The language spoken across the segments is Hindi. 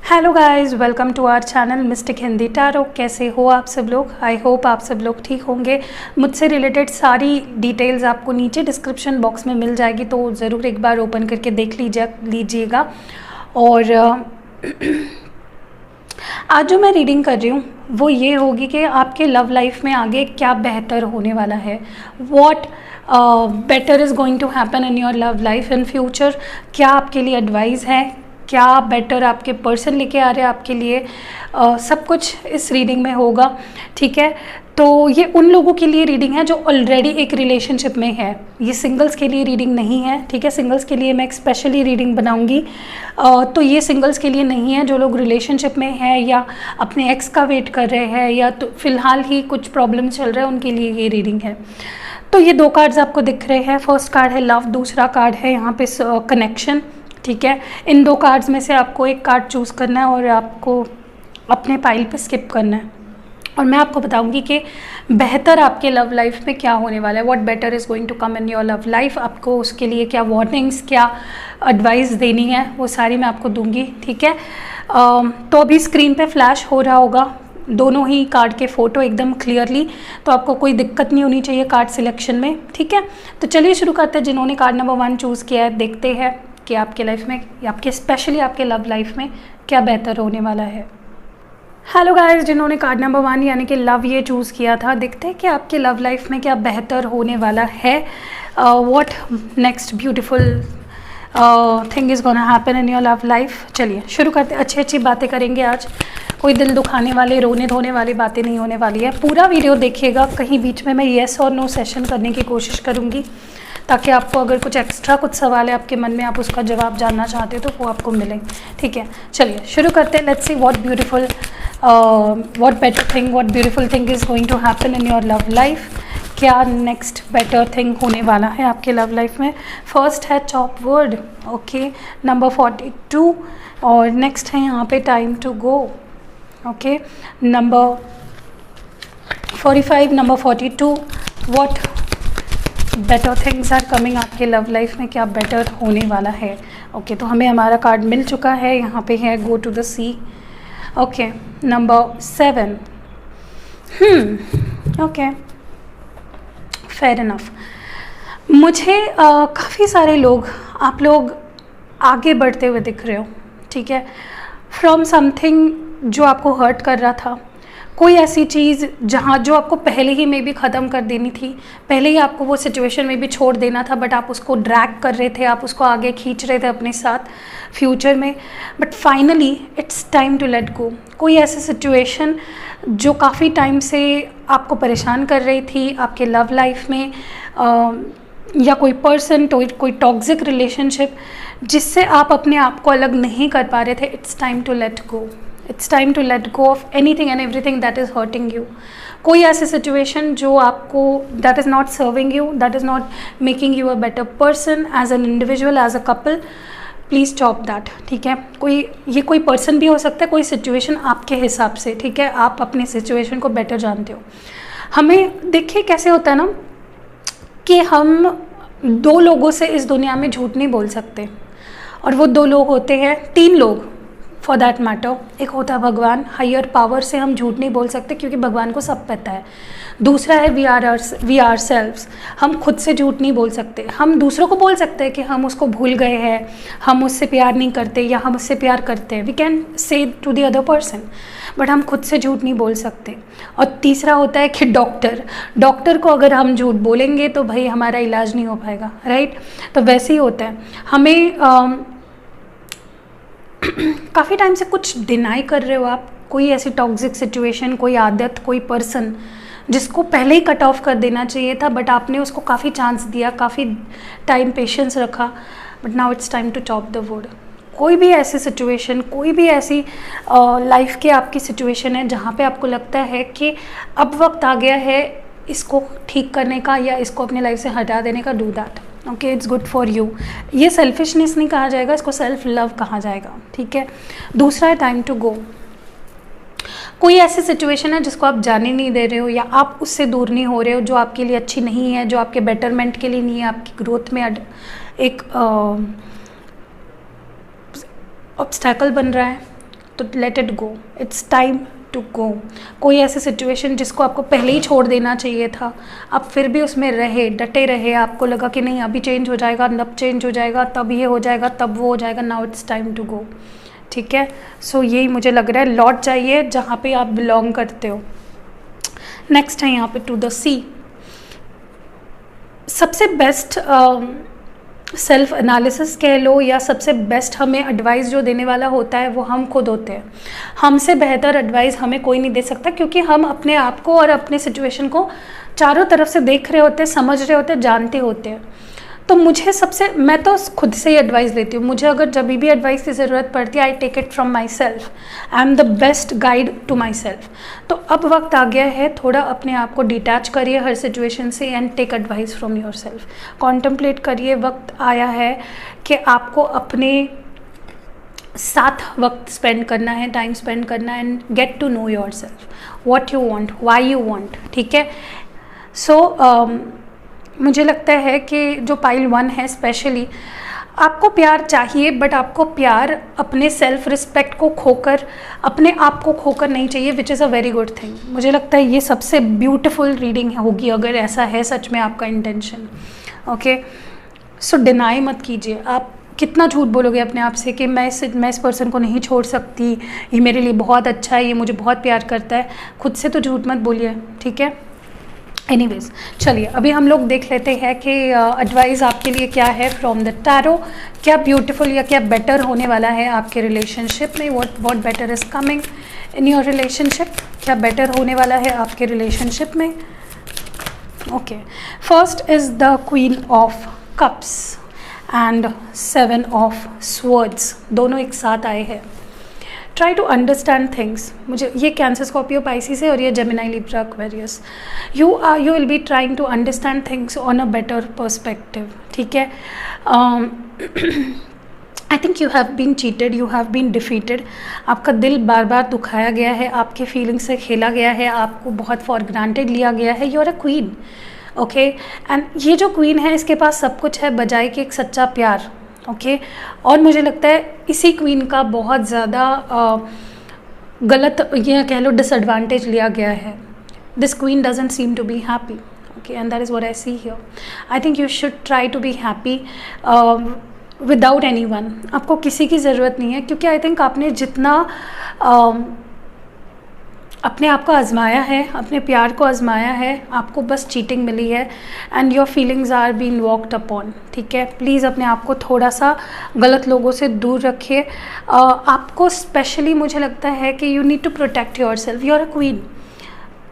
Hello guys, welcome to our channel mystic Hindi tarot. कैसे हो आप सब लोग? आई होप आप सब लोग ठीक होंगे। मुझसे रिलेटेड सारी डिटेल्स आपको नीचे डिस्क्रिप्शन बॉक्स में मिल जाएगी, तो ज़रूर एक बार ओपन करके देख लीजिएगा। और आज जो मैं रीडिंग कर रही हूँ वो ये होगी कि आपके लव लाइफ में आगे क्या बेहतर होने वाला है। What better is going to happen in your love life in future. क्या आपके लिए एडवाइस है, क्या बेटर आपके पर्सन लेके आ रहे हैं आपके लिए, सब कुछ इस रीडिंग में होगा। ठीक है, तो ये उन लोगों के लिए रीडिंग है जो ऑलरेडी एक रिलेशनशिप में है। ये सिंगल्स के लिए रीडिंग नहीं है। ठीक है, सिंगल्स के लिए मैं एक स्पेशली रीडिंग बनाऊंगी। तो ये सिंगल्स के लिए नहीं है। जो लोग रिलेशनशिप में है या अपने एक्स का वेट कर रहे हैं या तो फिलहाल ही कुछ प्रॉब्लम चल रहा है, उनके लिए ये रीडिंग है। तो ये दो कार्ड्स आपको दिख रहे हैं। फर्स्ट कार्ड है लव, दूसरा कार्ड है यहाँ पे कनेक्शन। ठीक है, इन दो कार्ड्स में से आपको एक कार्ड चूज़ करना है और आपको अपने पाइल पे स्किप करना है। और मैं आपको बताऊंगी कि बेहतर आपके लव लाइफ में क्या होने वाला है। What better is going to come in your love life. आपको उसके लिए क्या वार्निंग्स, क्या एडवाइस देनी है, वो सारी मैं आपको दूंगी। ठीक है, तो अभी स्क्रीन पे फ्लैश हो रहा होगा दोनों ही कार्ड के फ़ोटो एकदम क्लियरली, तो आपको कोई दिक्कत नहीं होनी चाहिए कार्ड सिलेक्शन में। ठीक है, तो चलिए शुरू करते हैं। जिन्होंने कार्ड नंबर 1 चूज़ किया है, देखते हैं कि आपके लाइफ में, आपके स्पेशली आपके लव लाइफ में क्या बेहतर होने वाला है। हेलो गाइस, जिन्होंने कार्ड नंबर 1 यानी कि लव ये चूज़ किया था, देखते हैं कि आपके लव लाइफ में क्या बेहतर होने वाला है। What next beautiful thing is gonna happen in your love life. चलिए शुरू करते हैं। अच्छी अच्छी बातें करेंगे आज। कोई दिल दुखाने वाले, रोने धोने वाली बातें नहीं होने वाली है। पूरा वीडियो देखिएगा। कहीं बीच में मैं येस और नो सेशन करने की कोशिश करूँगी, ताकि आपको अगर कुछ एक्स्ट्रा कुछ सवाल है आपके मन में, आप उसका जवाब जानना चाहते हो, तो वो आपको मिले। ठीक है, चलिए शुरू करते हैं। Let's see what beautiful, what better thing, what beautiful thing is going to happen in your love life. क्या नेक्स्ट बेटर थिंग होने वाला है आपके लव लाइफ में। फर्स्ट है चॉप वर्ड, ओके, नंबर 42। और नेक्स्ट है यहाँ पे time to go, okay, number 45, number 42। What better things are coming आपके लव लाइफ में, क्या बेटर होने वाला है। ओके, तो हमें हमारा कार्ड मिल चुका है। यहाँ पे है go to the sea, okay, number 7। Okay, fair enough. मुझे काफ़ी सारे लोग, आप लोग आगे बढ़ते हुए दिख रहे हो। ठीक है, फ्रॉम समथिंग जो आपको हर्ट कर रहा था, कोई ऐसी चीज़ जहाँ जो आपको पहले ही में भी ख़त्म कर देनी थी, पहले ही आपको वो सिचुएशन में भी छोड़ देना था, बट आप उसको ड्रैग कर रहे थे, आप उसको आगे खींच रहे थे अपने साथ फ्यूचर में, but finally it's time to let go. कोई ऐसी सिचुएशन जो काफ़ी टाइम से आपको परेशान कर रही थी आपके लव लाइफ में, या कोई पर्सन, कोई टॉक्सिक रिलेशनशिप जिससे आप अपने आप को अलग नहीं कर पा रहे थे, it's time to let go. It's time to let go of anything and everything that is hurting you. कोई ऐसी सिचुएशन जो आपको, that is not serving you, that is not making you a better person as an individual, as a couple, please stop that. ठीक है, ये कोई पर्सन भी हो सकता है, कोई सिचुएशन आपके हिसाब से। ठीक है, आप अपने सिचुएशन को बेटर जानते हो। हमें देखिए कैसे होता है ना कि हम दो लोगों से इस दुनिया में झूठ नहीं बोल सकते, और वो दो लोग होते हैं, 3 लोग फॉर दैट मैटर। एक होता है भगवान, हायर पावर से हम झूठ नहीं बोल सकते क्योंकि भगवान को सब पता है। दूसरा है वी आर सेल्व्स, हम खुद से झूठ नहीं बोल सकते। हम दूसरों को बोल सकते हैं कि हम उसको भूल गए हैं, हम उससे प्यार नहीं करते, या हम उससे प्यार करते हैं। We can say to the other person, but हम खुद से झूठ नहीं बोल सकते। और तीसरा होता है कि डॉक्टर को अगर हम झूठ बोलेंगे तो भाई हमारा इलाज नहीं हो पाएगा, राइट। तो वैसे ही होता है। हमें काफ़ी टाइम से कुछ डिनाई कर रहे हो आप, कोई ऐसी टॉक्सिक सिचुएशन, कोई आदत, कोई पर्सन जिसको पहले ही कट ऑफ कर देना चाहिए था, बट आपने उसको काफ़ी चांस दिया, काफ़ी टाइम पेशेंस रखा, but now it's time to chop the wood. कोई भी ऐसी सिचुएशन, कोई भी ऐसी लाइफ की आपकी सिचुएशन है जहाँ पे आपको लगता है कि अब वक्त आ गया है इसको ठीक करने का या इसको अपनी लाइफ से हटा देने का, do that. Okay, it's good for you. ये सेल्फिशनेस नहीं कहा जाएगा, इसको सेल्फ लव कहा जाएगा। ठीक है, दूसरा है टाइम टू गो। कोई ऐसी सिचुएशन है जिसको आप जाने नहीं दे रहे हो, या आप उससे दूर नहीं हो रहे हो, जो आपके लिए अच्छी नहीं है, जो आपके बेटरमेंट के लिए नहीं है, आपकी ग्रोथ में एक ऑब्स्टैकल बन रहा है। तो let it go, it's time to go. कोई ऐसी सिचुएशन जिसको आपको पहले ही छोड़ देना चाहिए था, आप फिर भी उसमें रहे, डटे रहे, आपको लगा कि नहीं अभी चेंज हो जाएगा, अब चेंज हो जाएगा, तब ये हो जाएगा, तब वो हो जाएगा, now it's time to go. ठीक है, सो यही मुझे लग रहा है, लौट जाइए जहाँ पे आप बिलोंग करते हो। नेक्स्ट है यहाँ पे टू द सी। सबसे बेस्ट सेल्फ एनालिसिस कह लो या सबसे बेस्ट हमें एडवाइस जो देने वाला होता है वो हम खुद होते हैं। हमसे बेहतर एडवाइस हमें कोई नहीं दे सकता, क्योंकि हम अपने आप को और अपने सिचुएशन को चारों तरफ से देख रहे होते हैं, समझ रहे होते हैं, जानते होते हैं। तो मैं तो खुद से ही एडवाइस लेती हूँ। मुझे अगर जब भी एडवाइस की ज़रूरत पड़ती है, I take it from myself. I am the best guide to myself. तो अब वक्त आ गया है, थोड़ा अपने आप को डिटैच करिए हर सिचुएशन से and take advice from yourself. Contemplate करिए, वक्त आया है कि आपको अपने साथ वक्त स्पेंड करना है, टाइम स्पेंड करना है and get to know yourself, what you want, why you want. ठीक है, सो मुझे लगता है कि जो पाइल 1 है स्पेशली, आपको प्यार चाहिए, बट आपको प्यार अपने सेल्फ रिस्पेक्ट को खोकर, अपने आप को खोकर नहीं चाहिए, विच is a very good thing. मुझे लगता है ये सबसे ब्यूटीफुल रीडिंग होगी अगर ऐसा है सच में आपका इंटेंशन। ओके, सो डिनाई मत कीजिए। आप कितना झूठ बोलोगे अपने आप से कि मैं इस पर्सन को नहीं छोड़ सकती, ये मेरे लिए बहुत अच्छा है, ये मुझे बहुत प्यार करता है। खुद से तो झूठ मत बोलिए। ठीक है, एनीवेज चलिए अभी हम लोग देख लेते हैं कि एडवाइस आपके लिए क्या है फ्रॉम द टैरो। क्या ब्यूटीफुल या क्या बेटर होने वाला है आपके रिलेशनशिप में, what better is coming in your relationship, क्या बेटर होने वाला है आपके रिलेशनशिप में। Okay, first is the queen of cups and 7 of swords, दोनों एक साथ आए हैं। Try to understand things. मुझे ये कैंसर, स्कॉर्पियो, पाइसिस है और ये Gemini, Libra, Aquarius. You will be trying to understand things on a better perspective. ठीक है, I think you have been cheated, you have been defeated. आपका दिल बार बार दुखाया गया है, आपके फीलिंग्स से खेला गया है, आपको बहुत फॉर ग्रांटेड लिया गया है। You are a queen. Okay, and ये जो क्वीन है इसके पास सब कुछ है बजाय कि एक सच्चा प्यार। ओके, और मुझे लगता है इसी क्वीन का बहुत ज़्यादा गलत, ये कह लो, डिसएडवांटेज लिया गया है। This queen doesn't seem to be happy. Okay, and that is what I see here. I think you should try to be happy without anyone. आपको किसी की ज़रूरत नहीं है, क्योंकि आई थिंक आपने जितना अपने आप को आजमाया है, अपने प्यार को आजमाया है, आपको बस चीटिंग मिली है and your feelings are been walked upon. ठीक है, प्लीज़ अपने आप को थोड़ा सा गलत लोगों से दूर रखिए। आपको स्पेशली मुझे लगता है कि you need to protect yourself. You are a queen.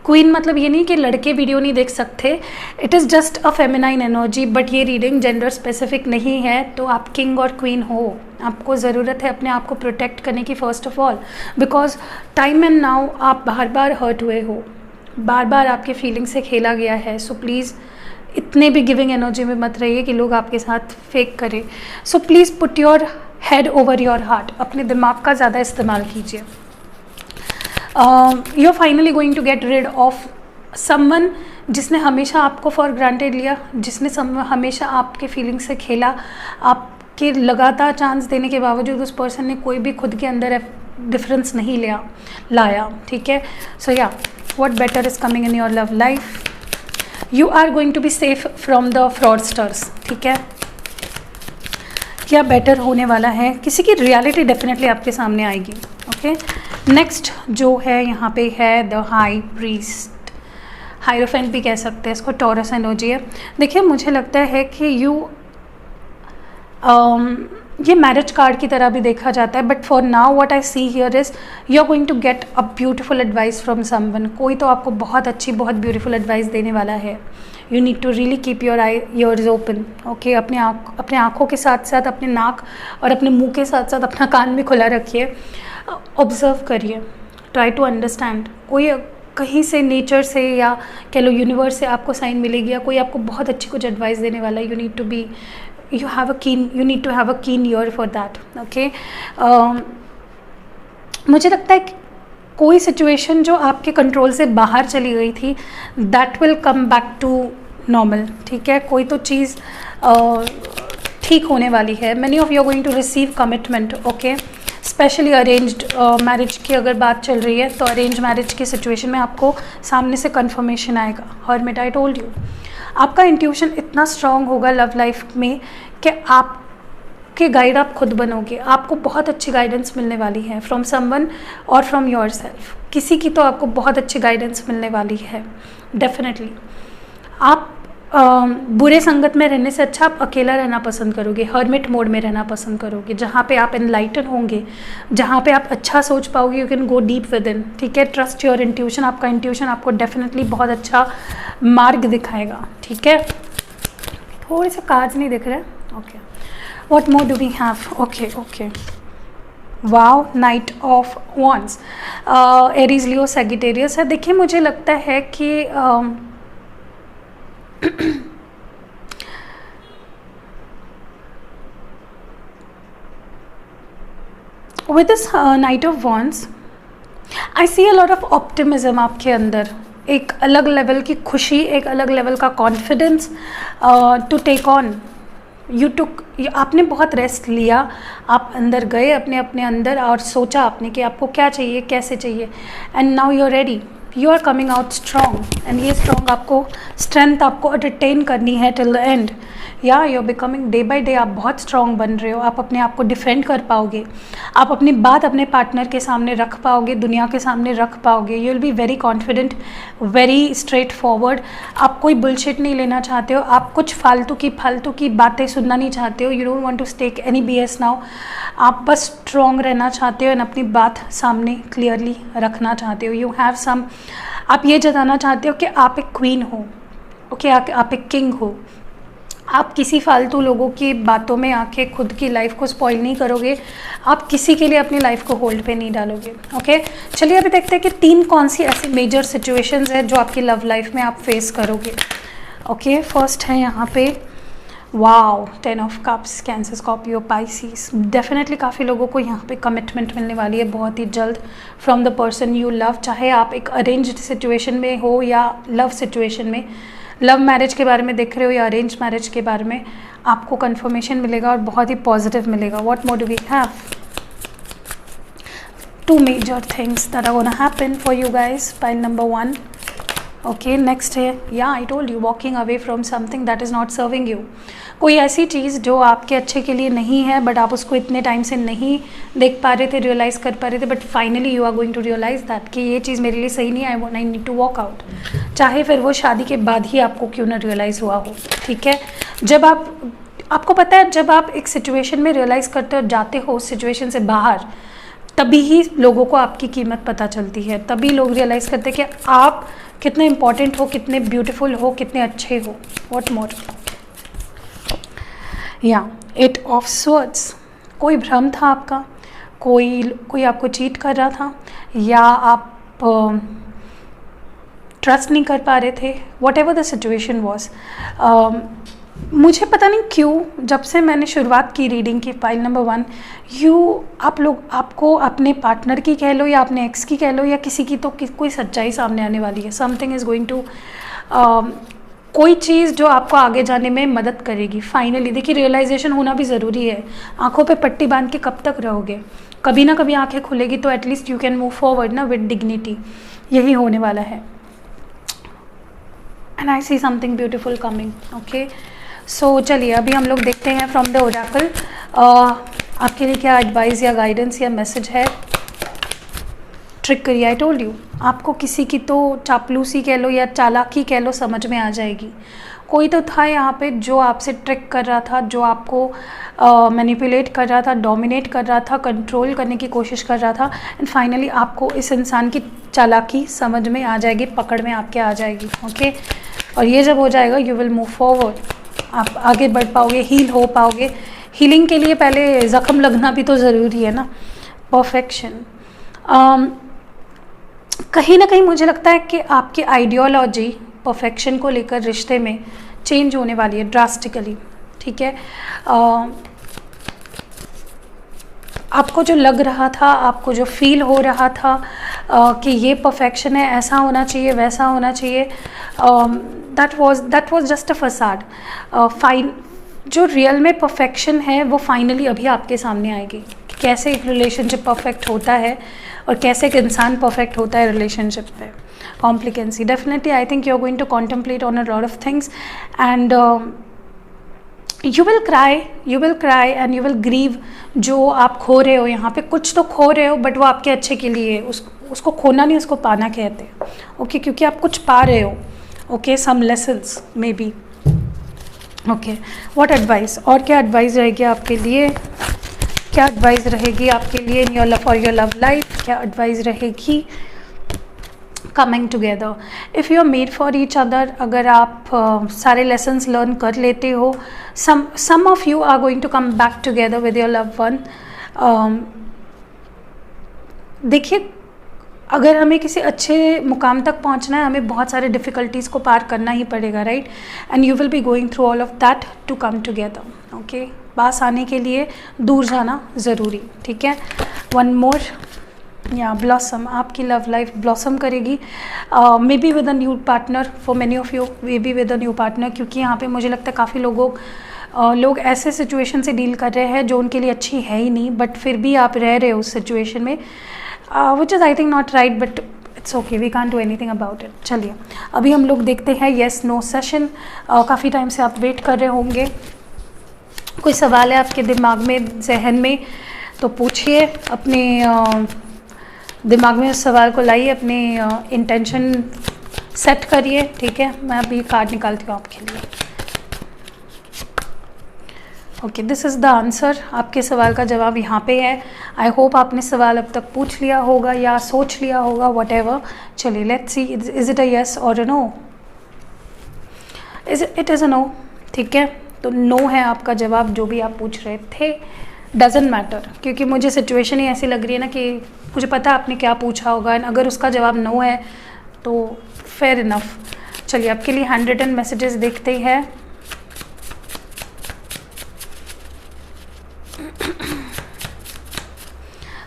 Queen मतलब ये नहीं कि लड़के वीडियो नहीं देख सकते, it is just a feminine energy, but ये रीडिंग जेंडर स्पेसिफिक नहीं है। तो आप किंग और क्वीन हो, आपको ज़रूरत है अपने आप को प्रोटेक्ट करने की first of all, because time and now आप बार बार हर्ट हुए हो, बार बार आपके फीलिंग से खेला गया है। सो प्लीज़ इतने भी गिविंग एनर्जी में मत रहिए कि लोग आपके साथ फेक करें। So please put your head over your heart, अपने दिमाग का ज़्यादा इस्तेमाल कीजिए। You are finally going to get rid of someone जिसने हमेशा आपको फॉर ग्रांटेड लिया, जिसने हमेशा आपके फीलिंग से खेला। आपके लगातार चांस देने के बावजूद उस पर्सन ने कोई भी खुद के अंदर डिफरेंस नहीं लाया। ठीक है, सो या what better is coming in your love life. You are going to be safe from the fraudsters. ठीक है, क्या बेटर होने वाला है, किसी की रियलिटी डेफिनेटली आपके सामने आएगी। ओके, नेक्स्ट जो है यहाँ पे है द हाई प्रीस्ट, हायरोफेंट भी कह सकते हैं इसको, टॉरस एनर्जी है। देखिए मुझे लगता है कि ये मैरिज कार्ड की तरह भी देखा जाता है, but for now what I see here is you are going to get a beautiful advice from someone. कोई तो आपको बहुत अच्छी, बहुत ब्यूटीफुल एडवाइस देने वाला है। You need to really keep your ears open. Okay, अपने आँखों के साथ साथ अपने नाक और अपने मुंह के साथ साथ अपना कान भी खुला रखिए, ऑब्जर्व करिए, ट्राई टू अंडरस्टैंड। कोई कहीं से नेचर से या कह लो यूनिवर्स से आपको साइन मिलेगी या कोई आपको बहुत अच्छी कुछ एडवाइस देने वाला है। You need to have a keen ear for that. Okay, मुझे लगता है कि कोई सिचुएशन जो आपके कंट्रोल से बाहर चली गई थी, that will come back to normal. ठीक है, कोई तो चीज़ ठीक होने वाली है। Many of you are going to receive commitment. Okay, specially arranged marriage की अगर बात चल रही है तो अरेंज मैरिज की सिचुएशन में आपको सामने से कन्फर्मेशन आएगा। हर्मिट, आई टोल्ड यू, आपका इंट्यूशन इतना स्ट्रांग होगा लव लाइफ में कि आपके गाइड आप खुद बनोगे। आपको बहुत अच्छी गाइडेंस मिलने वाली है फ्रॉम समवन और फ्रॉम योर सेल्फ। किसी की तो आपको बहुत अच्छी गाइडेंस मिलने वाली है डेफिनेटली। आप बुरे संगत में रहने से अच्छा आप अकेला रहना पसंद करोगे, हर्मिट मोड में रहना पसंद करोगे, जहाँ पे आप एनलाइटन होंगे, जहाँ पे आप अच्छा सोच पाओगे, you can go deep with in. ठीक है, ट्रस्ट योर इंट्यूशन। आपका इंट्यूशन आपको डेफिनेटली बहुत अच्छा मार्ग दिखाएगा। ठीक है, थोड़े से कार्ड्स नहीं दिख रहे। Okay, what more do we have? Okay okay, wow, knight of wands, Aries, Leo, Sagittarius है। देखिए, मुझे लगता है कि with this night of wands I see a lot of optimism आपके अंदर, एक अलग लेवल की खुशी, एक अलग लेवल का कॉन्फिडेंस टू टेक ऑन। आपने बहुत रेस्ट लिया, आप अंदर गए अपने अंदर और सोचा आपने कि आपको क्या चाहिए, कैसे चाहिए, and now you are ready, you are coming out strong. And ये स्ट्रॉन्ग आपको स्ट्रेंथ आपको रिटेन करनी है टिल द एंड। या you are becoming day by day, आप बहुत स्ट्रॉन्ग बन रहे हो। आप अपने आप को डिफेंड कर पाओगे, आप अपनी बात अपने पार्टनर के सामने रख पाओगे, दुनिया के सामने रख पाओगे। You will be very confident, very straight forward. आप कोई बुलशिट नहीं लेना चाहते हो, आप कुछ फालतू की बातें सुनना नहीं चाहते हो। You don't want to take any BS now. आप बस स्ट्रॉन्ग रहना चाहते हो एंड अपनी बात सामने क्लियरली रखना चाहते हो। यू हैव सम, आप ये जताना चाहते हो कि आप एक क्वीन हो, ओके, आप एक किंग हो। आप किसी फालतू लोगों की बातों में आके खुद की लाइफ को स्पॉइल नहीं करोगे। आप किसी के लिए अपनी लाइफ को होल्ड पे नहीं डालोगे। ओके, चलिए अभी देखते हैं कि 3 कौन सी ऐसी मेजर सिचुएशंस है जो आपकी लव लाइफ में आप फेस करोगे। ओके, फर्स्ट है यहाँ पे wow, 10 of cups, Cancer, Scorpio, Pisces. Definitely काफ़ी लोगों को यहाँ पे कमिटमेंट मिलने वाली है बहुत ही जल्द from the person you love. चाहे आप एक अरेंज्ड सिचुएशन में हो या लव सिचुएशन में, लव मैरिज के बारे में देख रहे हो या अरेंज मैरिज के बारे में, आपको कंफर्मेशन मिलेगा और बहुत ही पॉजिटिव मिलेगा। What more do we have? 2 major things that are gonna happen for you guys. Pile number 1। Okay, next है, या I told you, walking away from something that is not serving you. कोई ऐसी चीज़ जो आपके अच्छे के लिए नहीं है, बट आप उसको इतने टाइम से नहीं देख पा रहे थे, रियलाइज़ कर पा रहे थे, but finally you are going to realise that कि ये चीज़ मेरे लिए सही नहीं है, I need to walk out. चाहे फिर वो शादी के बाद ही आपको क्यों ना रियलाइज़ हुआ हो। ठीक है, जब आपको पता है, जब आप एक सिचुएशन में रियलाइज़ करते हो, जाते हो उस सिचुएशन से बाहर, तभी ही लोगों को आपकी कीमत पता चलती है। तभी लोग रियलाइज़ करते हैं कि आप कितने इंपॉर्टेंट हो, कितने ब्यूटीफुल हो, कितने अच्छे हो। What more? या 8 ऑफ स्वर्ड्स, कोई भ्रम था आपका, कोई आपको चीट कर रहा था, या आप ट्रस्ट नहीं कर पा रहे थे। What ever the situation was, मुझे पता नहीं क्यों जब से मैंने शुरुआत की रीडिंग की पाइल नंबर 1, आपको अपने पार्टनर की कह लो या अपने एक्स की कह लो या किसी की, तो कोई सच्चाई सामने आने वाली है। समथिंग इज़ गोइंग टू, कोई चीज़ जो आपको आगे जाने में मदद करेगी। फाइनली देखिए, रियलाइजेशन होना भी ज़रूरी है। आंखों पे पट्टी बांध के कब तक रहोगे? कभी ना कभी आंखें खुलेगी तो at least you can move forward ना विद डिग्निटी। यही होने वाला है। And I see something beautiful coming. Okay, so चलिए अभी हम लोग देखते हैं फ्रॉम द ओरेकल आपके लिए क्या एडवाइस या गाइडेंस या मैसेज है। ट्रिक करिए, आई टोल्ड यू, आपको किसी की तो चापलूसी कह लो या चालाकी कह लो समझ में आ जाएगी। कोई तो था यहाँ पे जो आपसे ट्रिक कर रहा था, जो आपको मैनिपुलेट कर रहा था, डोमिनेट कर रहा था, कंट्रोल करने की कोशिश कर रहा था, एंड फाइनली आपको इस इंसान की चालाकी समझ में आ जाएगी, पकड़ में आपके आ जाएगी। ओके, और ये जब हो जाएगा यू विल मूव फॉरवर्ड, आप आगे बढ़ पाओगे, हील हो पाओगे। हीलिंग के लिए पहले ज़ख्म लगना भी तो ज़रूरी है ना। परफेक्शन, कहीं ना कहीं मुझे लगता है कि आपकी आइडियोलॉजी परफेक्शन को लेकर रिश्ते में चेंज होने वाली है ड्रास्टिकली। ठीक है, आपको जो लग रहा था, आपको जो फील हो रहा था कि ये परफेक्शन है, ऐसा होना चाहिए, वैसा होना चाहिए, that was just a facade. जो रियल में परफेक्शन है वो फाइनली अभी आपके सामने आएगी कैसे एक रिलेशनशिप परफेक्ट होता है और कैसे एक इंसान परफेक्ट होता है रिलेशनशिप पे. Complicacy, definitely I think you are going to contemplate on a lot of things and you will cry and you will grieve. जो आप खो रहे हो यहाँ पे, कुछ तो खो रहे हो बट वो आपके अच्छे के लिए है. उसको खोना नहीं, उसको पाना कहते हैं. ओके, क्योंकि आप कुछ पा रहे हो. Okay, some lessons maybe. Okay, what advice, और क्या एडवाइस रहेगी आपके लिए, क्या एडवाइस रहेगी आपके लिए in your love for your love life, क्या एडवाइस रहेगी. Coming together, if you are made for each other, अगर आप सारे लेसन्स लर्न कर लेते हो, some of you are going to come back together with your love one. देखिए, अगर हमें किसी अच्छे मुकाम तक पहुंचना है, हमें बहुत सारे डिफ़िकल्टीज़ को पार करना ही पड़ेगा, right. And you will be going through all of that to come together. Okay, पास आने के लिए दूर जाना ज़रूरी, ठीक है. वन मोर, या ब्लॉसम, आपकी लव लाइफ ब्लॉसम करेगी. May be with a new partner, for many of you may be with a new partner, क्योंकि यहाँ पे मुझे लगता है काफ़ी लोग ऐसे सिचुएशन से डील कर रहे हैं जो उनके लिए अच्छी है ही नहीं, बट फिर भी आप रह रहे हो उस सिचुएशन में, which is I think not right, but it's okay, we can't do anything about it. चलिए, अभी हम लोग देखते हैं येस नो सेशन. काफ़ी टाइम से आप वेट कर रहे होंगे, कोई सवाल है आपके दिमाग में, जहन में, तो पूछिए. अपने दिमाग में उस सवाल को लाइए, अपने इंटेंशन सेट करिए, ठीक है. मैं अभी कार्ड निकालती हूँ आपके लिए. Okay, this is the answer. आपके सवाल का जवाब यहाँ पे है. आई होप आपने सवाल अब तक पूछ लिया होगा या सोच लिया होगा, वट एवर. चलिए, let's see, is it a yes और a no. It is a no, ठीक है. तो नो है आपका जवाब, जो भी आप पूछ रहे थे. डजेंट मैटर, क्योंकि मुझे सिचुएशन ही ऐसी लग रही है ना कि मुझे पता है आपने क्या पूछा होगा, एंड अगर उसका जवाब नो है तो फेयर इनफ. चलिए, आपके लिए हैंड रिटन मैसेजेस देखते हैं.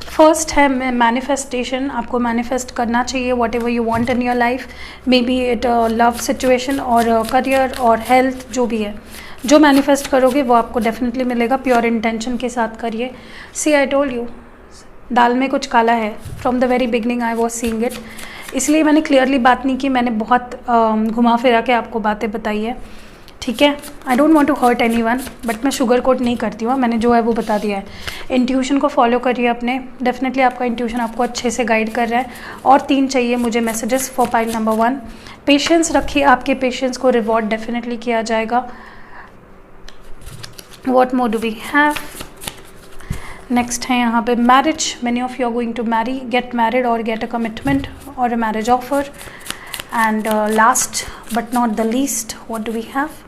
फर्स्ट है मैनिफेस्टेशन. आपको मैनिफेस्ट करना चाहिए what ever you want in your life, may be it love situation और करियर और हेल्थ, जो भी है. जो मैनिफेस्ट करोगे वो आपको डेफिनेटली मिलेगा. प्योर इंटेंशन के साथ करिए. सी, आई टोल्ड यू, दाल में कुछ काला है. From the very beginning I was seeing it. इसलिए मैंने क्लियरली बात नहीं की, मैंने बहुत घुमा फिरा के आपको बातें बताई है, ठीक है. I don't want to hurt anyone, but मैं शुगर कोट नहीं करती हूँ. मैंने जो है वो बता दिया है. इंट्यूशन को फॉलो करिए अपने. डेफिनेटली आपका इंट्यूशन आपको अच्छे से गाइड कर रहा है. और 3 चाहिए मुझे messages for pile number 1. Patience रखिए, आपके पेशेंस को रिवॉर्ड डेफिनेटली किया जाएगा. What more do we have? Next है यहाँ पे marriage. Many of you are going to marry, get married or get a commitment or a marriage offer. And last but not the least, what do we have?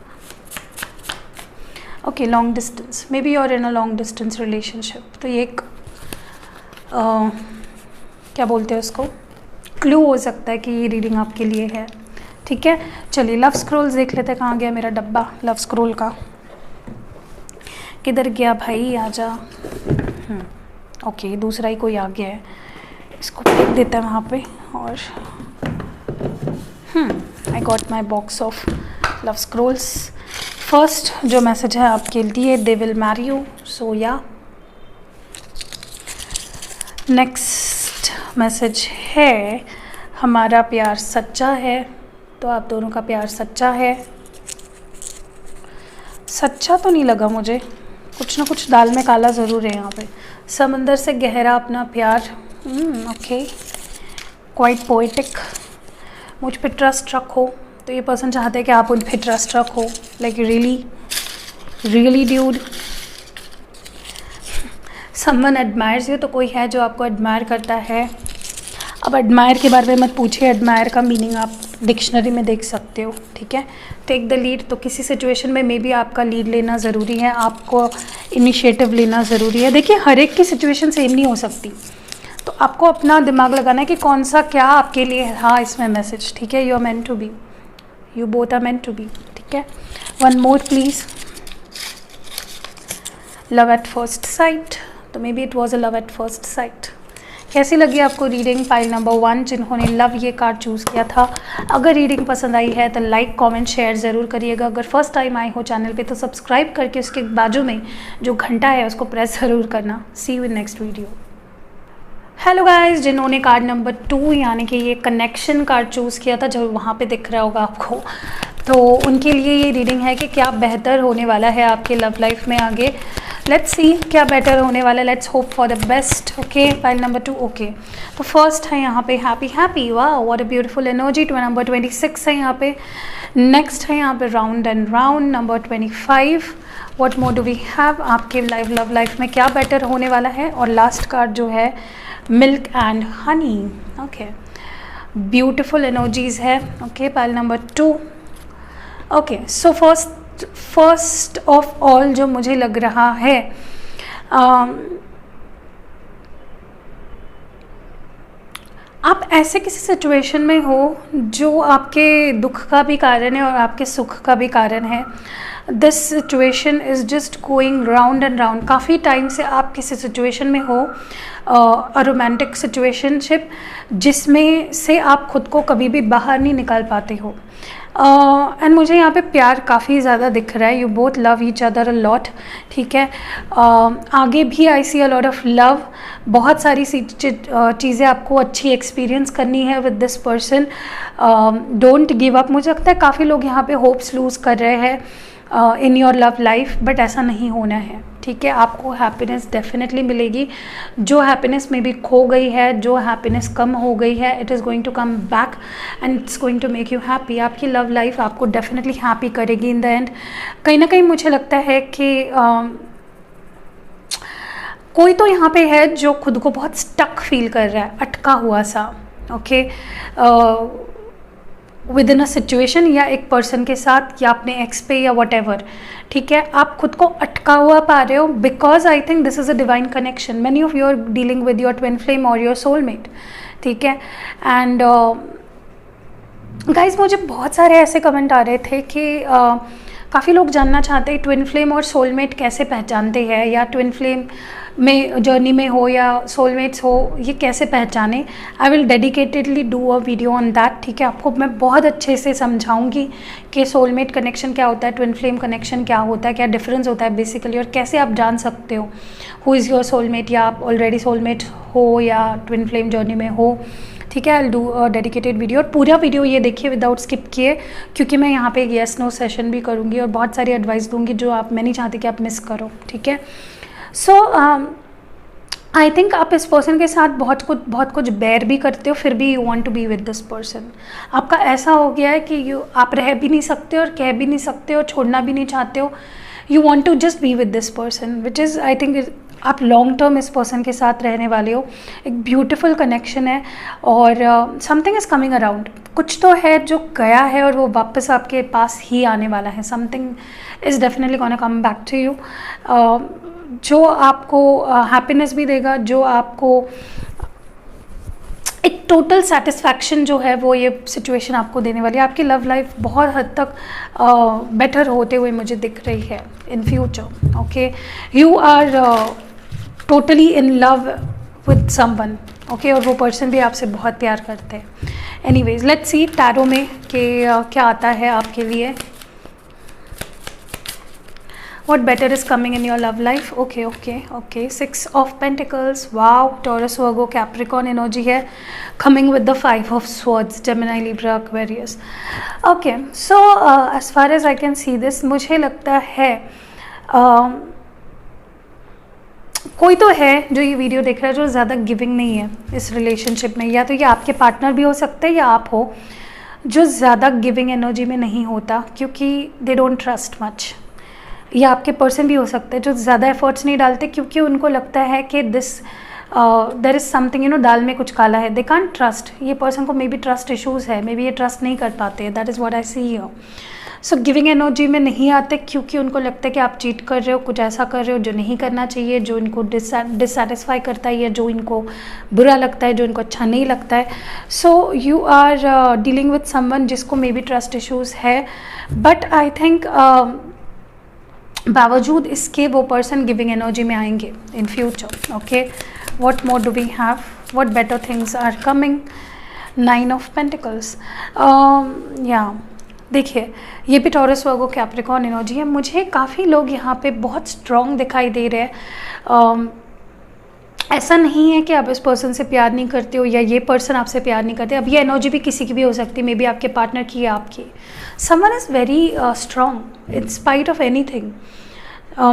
Okay, long distance. Maybe you're in a long distance relationship. तो ये एक क्या बोलते हैं उसको, क्लू हो सकता है कि ये रीडिंग आपके लिए है, ठीक है. चलिए, लव स्क्रोल्स देख लेते हैं. कहाँ गया मेरा डब्बा लव स्क्रोल का, किधर गया भाई, आजा. ओके, दूसरा ही कोई आ गया है, इसको फेंक देता है वहाँ पे. और I got my box of love scrolls. First जो मैसेज है आपके लिए, दे विल मैरी यू. सो या, नेक्स्ट मैसेज है हमारा प्यार सच्चा है. तो आप दोनों का प्यार सच्चा है. सच्चा तो नहीं लगा मुझे, कुछ ना कुछ दाल में काला ज़रूर है यहाँ पे. समंदर से गहरा अपना प्यार. Okay, quite poetic. मुझ पे ट्रस्ट रखो. तो ये पर्सन चाहते हैं कि आप उन पे ट्रस्ट रखो. Like really dude. Someone admires you. तो कोई है जो आपको एडमायर करता है. अब एडमायर के बारे में मत पूछिए, एडमायर का मीनिंग आप डिक्शनरी में देख सकते हो, ठीक है. Take the lead. तो किसी सिचुएशन में मे बी आपका लीड लेना ज़रूरी है, आपको इनिशिएटिव लेना ज़रूरी है. देखिए, हर एक की सिचुएशन सेम नहीं हो सकती, तो आपको अपना दिमाग लगाना है कि कौन सा क्या आपके लिए है. हाँ, इसमें मैसेज, ठीक है. You are meant to be, you both are meant to be, ठीक है. One more please. Love at first sight. तो maybe it was a love at first sight. कैसी लगी आपको रीडिंग पाइल नंबर 1 जिन्होंने लव ये कार्ड चूज़ किया था? अगर रीडिंग पसंद आई है तो लाइक कमेंट शेयर ज़रूर करिएगा। अगर फर्स्ट टाइम आए हो चैनल पे तो सब्सक्राइब करके उसके बाजू में जो घंटा है उसको प्रेस ज़रूर करना। See you in next video. Hello guys, जिन्होंने कार्ड नंबर 2 यानी कि ये कनेक्शन कार्ड चूज़ किया था जो वहाँ पे दिख रहा होगा आपको, तो उनके लिए ये रीडिंग है कि क्या बेहतर होने वाला है आपके लव लाइफ में आगे। लेट्स सी क्या बेटर होने वाला है। Let's hope for the best. Okay, pile number 2। Okay, तो फर्स्ट है यहाँ पे हैप्पी हैप्पी, वाह what a beautiful energy. Number 26 है यहाँ पे। नेक्स्ट है यहाँ पे round and round, number 25। What more do we have, आपके लव लाइफ में क्या बेटर होने वाला है। और लास्ट कार्ड जो है milk and honey. Okay, beautiful energies है। Okay, pile number 2। Okay, so first of all जो मुझे लग रहा है, आप ऐसे किसी सिचुएशन में हो जो आपके दुख का भी कारण है और आपके सुख का भी कारण है। This situation is just going round and round. काफ़ी टाइम से आप किसी सिचुएशन में हो, अ रोमांटिक सिचुएशनशिप, जिसमें से आप खुद को कभी भी बाहर नहीं निकाल पाते हो। एंड मुझे यहाँ पे प्यार काफ़ी ज़्यादा दिख रहा है। You both love each other a lot, ठीक है। आगे भी आई see a lot of love. बहुत सारी चीज़ें आपको अच्छी एक्सपीरियंस करनी है with this person. Don't give up. मुझे लगता है काफ़ी लोग यहाँ पे होप्स लूज़ कर रहे हैं इन योर लव लाइफ, बट ऐसा नहीं होना है, ठीक है। आपको हैप्पीनेस डेफिनेटली मिलेगी। जो हैप्पीनेस में भी खो गई है, जो हैप्पीनेस कम हो गई है, it is going to come back and it's going to make you happy. आपकी लव लाइफ आपको डेफिनेटली हैप्पी करेगी इन द एंड। कहीं ना कहीं मुझे लगता है कि कोई तो यहाँ पे है जो खुद को बहुत स्टक फील कर रहा है, अटका हुआ सा। Okay, with in a situation या एक पर्सन के साथ या अपने एक्स पे या वट एवर, ठीक है। आप खुद को अटका हुआ पा रहे हो because I think this is a divine connection. Many of you are dealing with your twin flame और योर सोलमेट, ठीक है। एंड गाइज मुझे बहुत सारे ऐसे कमेंट आ रहे थे कि काफ़ी लोग जानना चाहते हैं ट्विन फ्लेम और सोलमेट कैसे पहचानते हैं, या ट्विन फ्लेम में जर्नी में हो या सोलमेट्स हो, ये कैसे पहचाने। I will dedicatedly do a video on that, ठीक है। आपको मैं बहुत अच्छे से समझाऊंगी कि सोलमेट कनेक्शन क्या होता है, ट्विन फ्लेम कनेक्शन क्या होता है, क्या डिफरेंस होता है बेसिकली, और कैसे आप जान सकते हो हु इज़ योर सोलमेट, या आप ऑलरेडी सोलमेट हो या ट्विन फ्लेम जर्नी में हो, ठीक है। I will do a dedicated video, और पूरा वीडियो ये देखिए विदाउट स्किप किए, क्योंकि मैं यहाँ पे येस नो सेशन भी करूँगी और बहुत सारी एडवाइस दूँगी जो मैं नहीं चाहती कि आप मिस करो, ठीक है। सो आई थिंक आप इस पर्सन के साथ बहुत कुछ बेयर भी करते हो, फिर भी you want to be with this person. आपका ऐसा हो गया है कि आप रह भी नहीं सकते और कह भी नहीं सकते और छोड़ना भी नहीं चाहते हो। You want to just be with this person, which is I think आप लॉन्ग टर्म इस पर्सन के साथ रहने वाले हो। एक ब्यूटीफुल कनेक्शन है और समथिंग इज़ कमिंग अराउंड। कुछ तो है जो गया है और वो वापस आपके पास ही आने वाला है। Something is definitely gonna come back to you, जो आपको हैप्पीनेस भी देगा, जो आपको एक टोटल सेटिस्फैक्शन जो है वो ये सिचुएशन आपको देने वाली है। आपकी लव लाइफ बहुत हद तक बेटर होते हुए मुझे दिख रही है in future. Okay, you are totally in love with someone, okay, और वो पर्सन भी आपसे बहुत प्यार करते हैं। एनीवेज, लेट्स सी टैरो में कि क्या आता है आपके लिए। What better is coming in your love life? Okay. 6 of Pentacles. Wow, Taurus, Virgo, Capricorn energy है. Coming with the 5 of Swords, Gemini, Libra, Aquarius. Okay, so as far as I can see this, मुझे लगता है कोई तो है जो ये वीडियो देख रहा है जो ज़्यादा गिविंग नहीं है इस रिलेशनशिप में, या तो ये आपके पार्टनर भी हो सकते हैं या आप हो, जो ज़्यादा गिविंग एनर्जी में नहीं होता क्योंकि दे डोंट ट्रस्ट मच। या आपके पर्सन भी हो सकते हैं जो ज़्यादा एफर्ट्स नहीं डालते क्योंकि उनको लगता है कि देयर इज़ समथिंग, दाल में कुछ काला है। They can't trust. ये पर्सन को मे बी ट्रस्ट इश्यूज़ है, मे बी ये ट्रस्ट नहीं कर पाते। That is what I see here. So giving energy में नहीं आते क्योंकि उनको लगता है कि आप चीट कर रहे हो, कुछ ऐसा कर रहे हो जो नहीं करना चाहिए, जो इनको डिससेटिस्फाई करता है या जो इनको बुरा लगता है, जो इनको अच्छा नहीं लगता है। So you are dealing with someone जिसको मे बी ट्रस्ट इश्यूज़ है, बट आई थिंक बावजूद इसके वो पर्सन गिविंग एनर्जी में आएंगे in future. Okay, what more do we have? what better things are coming. 9 of Pentacles. या देखिए, ये भी टॉरस वर्गो कैप्रिकॉर्न एनर्जी है. मुझे काफ़ी लोग यहाँ पे बहुत स्ट्रॉन्ग दिखाई दे रहे हैं. ऐसा नहीं है कि आप इस पर्सन से प्यार नहीं करते हो या ये पर्सन आपसे प्यार नहीं करते. अब ये एनर्जी भी किसी की भी हो सकती है, मे बी आपके पार्टनर की या आपकी. Someone is very strong in spite of anything.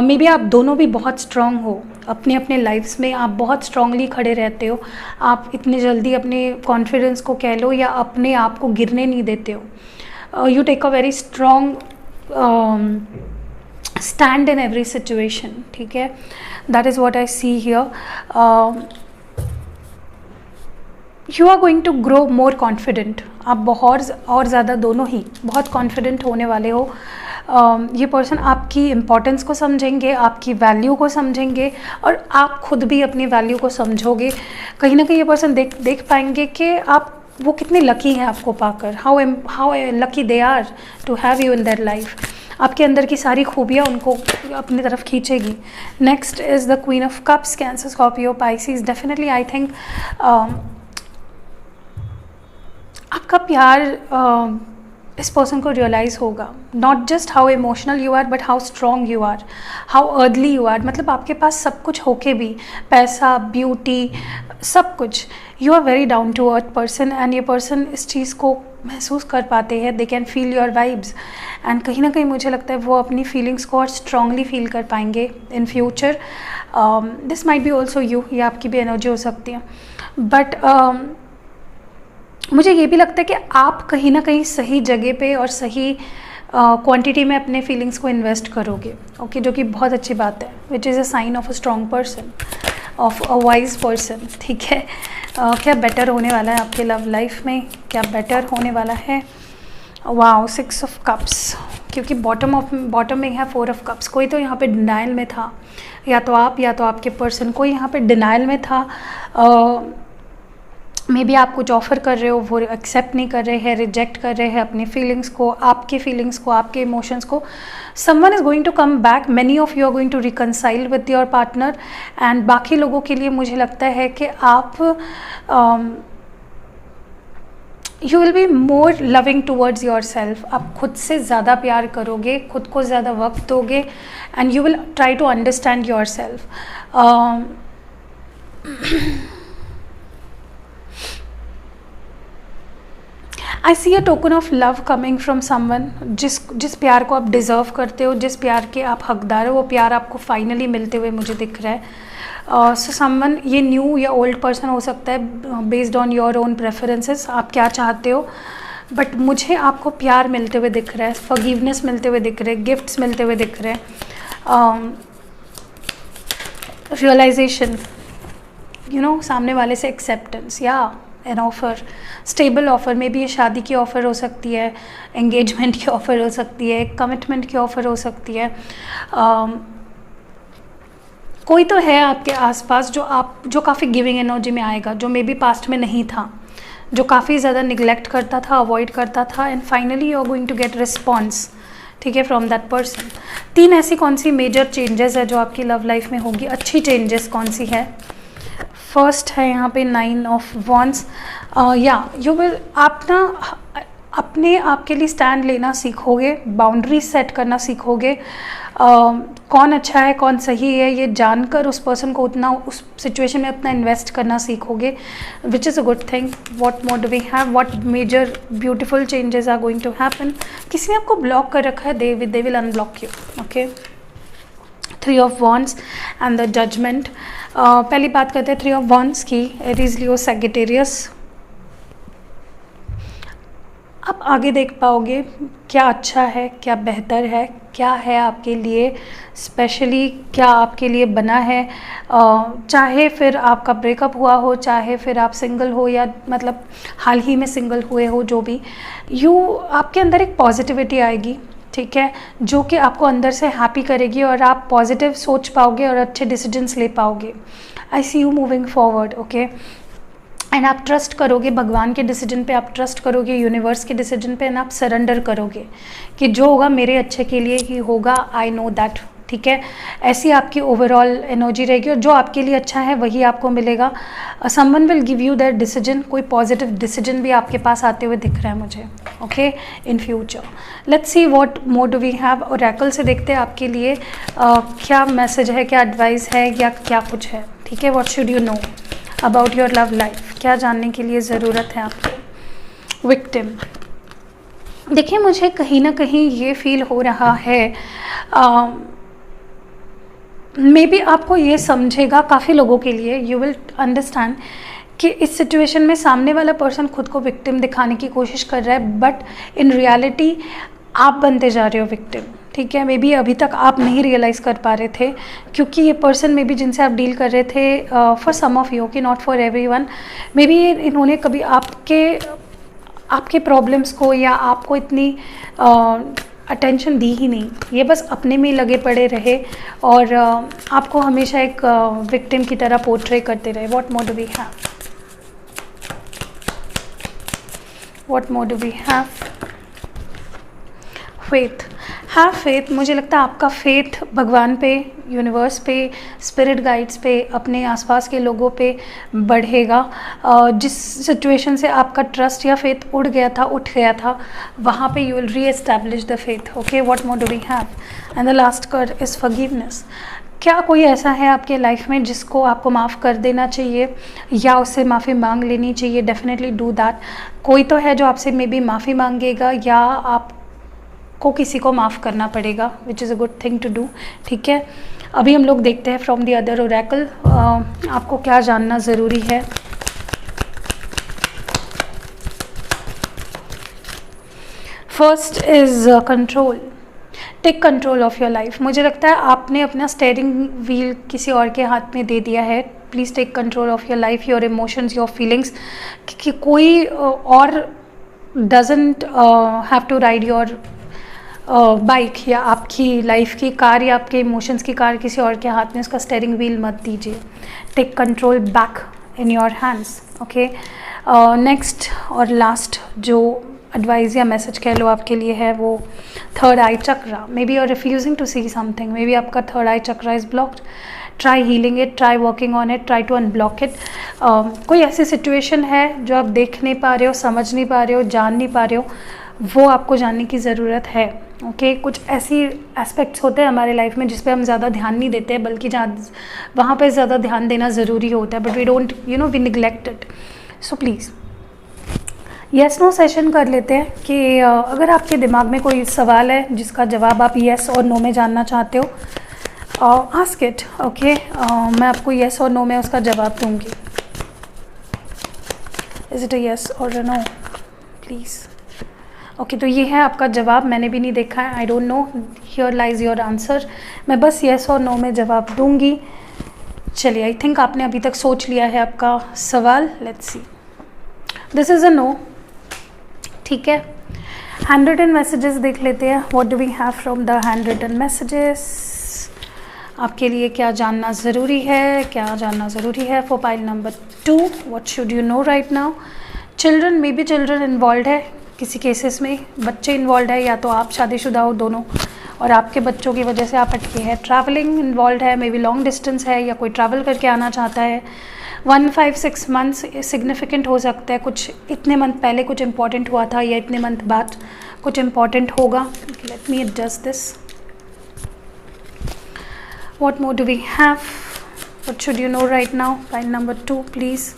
May be आप दोनों भी बहुत स्ट्रॉन्ग हो अपने अपने लाइफ्स में. आप बहुत स्ट्रांगली खड़े रहते हो. आप इतनी जल्दी अपने कॉन्फिडेंस को कह लो या अपने आप को गिरने नहीं देते हो. You take a very strong stand in every situation. ठीक है, that is what I see here. You are going to grow more confident. आप बहुत और ज़्यादा दोनों ही बहुत कॉन्फिडेंट होने वाले हो. ये पर्सन आपकी इम्पोर्टेंस को समझेंगे, आपकी वैल्यू को समझेंगे और आप खुद भी अपनी वैल्यू को समझोगे. कहीं ना कहीं ये पर्सन देख पाएंगे कि आप वो कितने लकी हैं आपको पाकर. How lucky they are to have you in their life. आपके अंदर की सारी खूबियाँ उनको अपनी तरफ खींचेगी. Next is the queen of cups. Cancer, Scorpio, Pisces. Definitely I think आपका प्यार इस पर्सन को रियलाइज़ होगा. Not just how emotional you are but how strong you are, how early you are. मतलब आपके पास सब कुछ होके भी, पैसा, ब्यूटी, सब कुछ. You are very down to earth person and ये पर्सन इस चीज़ को महसूस कर पाते हैं. They can feel your vibes and कहीं ना कहीं मुझे लगता है वो अपनी फीलिंग्स को और स्ट्रांगली फील कर पाएंगे in future. This might be also you, ये आपकी भी एनर्जी हो सकती है. बट मुझे ये भी लगता है कि आप कहीं ना कहीं सही जगह पे और सही क्वांटिटी में अपने फीलिंग्स को इन्वेस्ट करोगे. ओके, जो कि बहुत अच्छी बात है. Which is a sign of a strong person, of a wise person. ठीक है, क्या बेटर होने वाला है आपके लव लाइफ में, क्या बेटर होने वाला है. Wow, 6 of cups. क्योंकि बॉटम में है 4 ऑफ कप्स. कोई तो यहाँ पे डिनाइल में था, या तो आप या तो आपके पर्सन. कोई यहाँ पे डिनाइल में था. मे बी आप कुछ ऑफ़र कर रहे हो, वो एक्सेप्ट नहीं कर रहे हैं, रिजेक्ट कर रहे हैं अपनी फीलिंग्स को, आपके इमोशंस को. Someone is going to come back. Many of you are going to reconcile with your partner. And बाकी लोगों के लिए मुझे लगता है कि आप you will be more loving towards yourself. आप खुद से ज़्यादा प्यार करोगे, खुद को ज़्यादा वक्त दोगे and you will try to understand yourself. I see a token of love coming from someone. जिस प्यार को आप डिज़र्व करते हो, जिस प्यार के आप हकदार हो, वो प्यार आपको फाइनली मिलते हुए मुझे दिख रहा है. सो समवन, ये न्यू या ओल्ड पर्सन हो सकता है based on your own preferences. आप क्या चाहते हो, बट मुझे आपको प्यार मिलते हुए दिख रहा है, फॉरगिवनेस मिलते हुए दिख रहे हैं, गिफ्ट्स मिलते हुए दिख रहे हैं, रियलाइजेशन, यू नो, सामने वाले से एक्सेप्टेंस या N offer, stable offer. May be ये शादी की ऑफ़र हो सकती है, एंगेजमेंट की ऑफ़र हो सकती है, कमिटमेंट की ऑफ़र हो सकती है. कोई तो है आपके आसपास जो काफ़ी गिविंग एनर्जी में आएगा, जो मे बी पास्ट में नहीं था, जो काफ़ी ज़्यादा निगलेक्ट करता था, अवॉइड करता था. And finally you are going to get response. ठीक है, फ्रॉम दैट पर्सन. 3 ऐसी कौन सी मेजर चेंजेस है जो आपकी लव लाइफ में होगी, अच्छी चेंजेस कौन सी है. फर्स्ट है यहाँ पे 9 ऑफ वॉन्ड्स. या यू विल, आप ना अपने आप के लिए स्टैंड लेना सीखोगे, बाउंड्री सेट करना सीखोगे. कौन अच्छा है, कौन सही है, ये जानकर उस पर्सन को उतना, उस सिचुएशन में उतना इन्वेस्ट करना सीखोगे, which is a good thing. What more do we have, what major beautiful changes are going to happen. किसी ने आपको ब्लॉक कर रखा है, they will unblock you. Okay, 3 of wands and the judgement. पहली बात करते हैं 3 ऑफ वॉन्ड्स की. Aries, Leo, Sagittarius. आप आगे देख पाओगे क्या अच्छा है, क्या बेहतर है, क्या है आपके लिए स्पेशली, क्या आपके लिए बना है. चाहे फिर आपका ब्रेकअप हुआ हो, चाहे फिर आप सिंगल हो या मतलब हाल ही में सिंगल हुए हो, जो भी, आपके अंदर एक पॉजिटिविटी आएगी. ठीक है, जो कि आपको अंदर से हैप्पी करेगी और आप पॉजिटिव सोच पाओगे और अच्छे डिसीजंस ले पाओगे. I see you moving forward. Okay, and आप ट्रस्ट करोगे भगवान के डिसीजन पे, आप ट्रस्ट करोगे यूनिवर्स के डिसीजन पे, एंड आप सरेंडर करोगे कि जो होगा मेरे अच्छे के लिए ही होगा. आई नो दैट ठीक है। ऐसी आपकी ओवरऑल एनर्जी रहेगी और जो आपके लिए अच्छा है वही आपको मिलेगा। Someone will give you that decision, कोई पॉजिटिव डिसीजन भी आपके पास आते हुए दिख रहा है मुझे, okay, in future. Let's see what more do we have. Oracle से देखते हैं आपके लिए क्या मैसेज है, क्या एडवाइस है या क्या कुछ है, ठीक है। What should you know about your love life, क्या जानने के लिए ज़रूरत है आपको। विक्टिम, देखिए मुझे कहीं ना कहीं ये फील हो रहा है, मे बी आपको ये समझेगा, काफ़ी लोगों के लिए यू विल अंडरस्टैंड कि इस सिचुएशन में सामने वाला पर्सन खुद को विक्टिम दिखाने की कोशिश कर रहा है, बट इन रियलिटी आप बनते जा रहे हो विक्टिम, ठीक है। मे बी अभी तक आप नहीं रियलाइज़ कर पा रहे थे, क्योंकि ये पर्सन मे बी जिनसे आप डील कर रहे थे, फॉर सम ऑफ यू, कि not for everyone, may be इन्होंने कभी आपके प्रॉब्लम्स को या आपको इतनी अटेंशन दी ही नहीं, ये बस अपने में ही लगे पड़े रहे और आपको हमेशा एक विक्टिम की तरह पोर्ट्रे करते रहे। What more do we have, what more do we have. Faith, have faith, मुझे लगता है आपका फेथ भगवान पे, यूनिवर्स पे, स्पिरिट गाइड्स पे, अपने आसपास के लोगों पे बढ़ेगा। जिस सिचुएशन से आपका ट्रस्ट या फेथ उठ गया था, वहाँ पे you will re establish the faith, okay. What more do we have. And the last card is forgiveness. क्या कोई ऐसा है आपके लाइफ में जिसको आपको माफ़ कर देना चाहिए या उससे माफ़ी मांग लेनी चाहिए? Definitely do that. कोई तो है जो आपसे मे बी माफ़ी मांगेगा या आपको किसी को माफ़ करना पड़ेगा, which is a good thing to do, ठीक है। अभी हम लोग देखते हैं फ्रॉम द अदर ओरेकल आपको क्या जानना ज़रूरी है। First is control, take control of your life. मुझे लगता है आपने अपना स्टेयरिंग व्हील किसी और के हाथ में दे दिया है। Please take control of your life, your emotions, your feelings, कि कोई और doesn't have to ride your bike या आपकी लाइफ की कार या आपके इमोशंस की कार किसी और के हाथ में, उसका स्टेयरिंग व्हील मत दीजिए। Take control back in your hands, okay. Next और लास्ट जो एडवाइस या मैसेज कह लो आपके लिए है, वो third eye chakra. Maybe you are refusing to see something, maybe आपका third eye chakra is blocked. Try healing it, try working on it, try to unblock it. कोई ऐसी सिचुएशन है जो आप देख नहीं पा रहे हो, समझ नहीं पा रहे हो, जान नहीं पा रहे हो, वो आपको जानने की ज़रूरत है, ओके। कुछ ऐसी एस्पेक्ट्स होते हैं हमारे लाइफ में जिस पे हम ज़्यादा ध्यान नहीं देते हैं, बल्कि वहाँ पे ज़्यादा ध्यान देना ज़रूरी होता है, but we don't we neglect it. So please yes no session कर लेते हैं कि अगर आपके दिमाग में कोई सवाल है जिसका जवाब आप येस और नो में जानना चाहते हो, आस्क इट, ओके। मैं आपको येस और नो में उसका जवाब दूंगी। इज़ इट अ येस और अ नो, प्लीज़, ओके। तो ये है आपका जवाब, मैंने भी नहीं देखा है, I don't know, here lies your answer. मैं बस येस और नो में जवाब दूंगी। चलिए, आई थिंक आपने अभी तक सोच लिया है आपका सवाल। Let's see, this is a no, ठीक है। हैंड रिटन मैसेजेस देख लेते हैं। What do we have from the handwritten messages, आपके लिए क्या जानना ज़रूरी है, क्या जानना ज़रूरी है। For pile number 2, what should you know right now. Children, may be children involve है किसी केसेस में, बच्चे इन्वॉल्व है, या तो आप शादीशुदा हो दोनों और आपके बच्चों की वजह से आप अटके हैं। ट्रैवलिंग इन्वॉल्व है, मे बी लॉन्ग डिस्टेंस है या कोई ट्रैवल करके आना चाहता है। 1-5-6 मंथ्स सिग्निफिकेंट हो सकता है, कुछ इतने मंथ पहले कुछ इंपॉर्टेंट हुआ था या इतने मंथ बाद कुछ इंपॉर्टेंट होगा। Let me adjust this. What more do we have, what should you know right now. Pile number 2 please.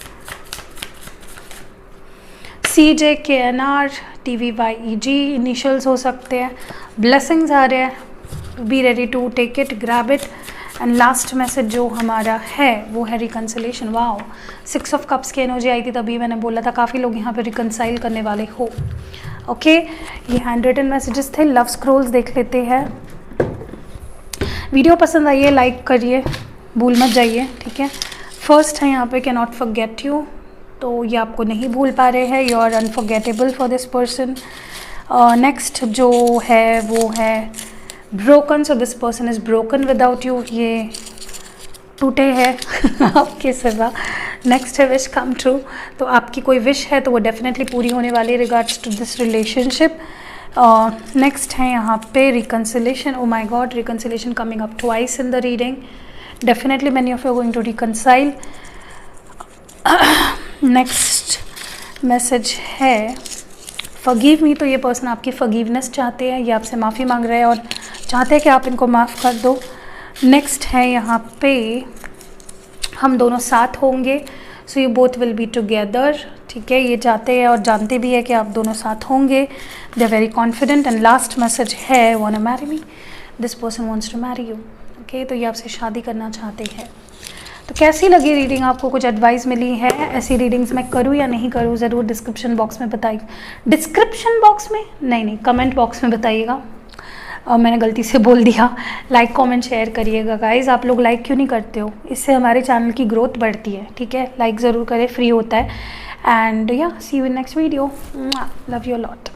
CJKNR TVYEG initials हो सकते हैं। ब्लेसिंग्स आ रहे हैं, be ready to take it, grab it. And last message जो हमारा है वो है रिकन्सिलेशन। वाओ, 6 ऑफ कप्स की एनर्जी आई थी, तभी मैंने बोला था काफ़ी लोग यहाँ पे रिकन्साइल करने वाले हो, ओके। ये हैंड रिटन मैसेजेस थे। लव स्क्रोल्स देख लेते हैं। वीडियो पसंद आई है लाइक करिए, भूल मत जाइए, ठीक है। फर्स्ट है यहाँ पे कैन नॉट फॉरगेट यू, तो ये आपको नहीं भूल पा रहे हैं, you are unforgettable for this person. Next जो है वो है broken, so this person is broken without you, ये टूटे हैं आपके सिवा। नेक्स्ट है विश कम ट्रू, तो आपकी कोई विश है तो वो डेफिनेटली पूरी होने वाली है regards to this relationship. Next है यहाँ पे reconciliation. Oh my god, reconciliation coming up twice in the reading. Definitely many of you are going to reconcile. Next message है फॉरगिव मी. तो ये पर्सन आपकी फॉरगिवनेस चाहते हैं, ये आपसे माफ़ी मांग रहे हैं और चाहते हैं कि आप इनको माफ़ कर दो. नेक्स्ट है यहाँ पे हम दोनों साथ होंगे. So you both will be together. ठीक है, ये चाहते हैं और जानते भी है कि आप दोनों साथ होंगे. They are very confident. And last message है want to marry me. This person wants to marry you. Okay, तो ये आपसे शादी करना चाहते हैं. तो कैसी लगी रीडिंग, आपको कुछ एडवाइस मिली है? ऐसी रीडिंग्स मैं करूँ या नहीं करूँ, ज़रूर डिस्क्रिप्शन बॉक्स में बताइए. डिस्क्रिप्शन बॉक्स में नहीं, कमेंट बॉक्स में बताइएगा. मैंने गलती से बोल दिया. लाइक कमेंट शेयर करिएगा गाइज. आप लोग लाइक क्यों नहीं करते हो? इससे हमारे चैनल की ग्रोथ बढ़ती है. ठीक है, लाइक ज़रूर करें, फ्री होता है. एंड या see you in next video. Love you lot.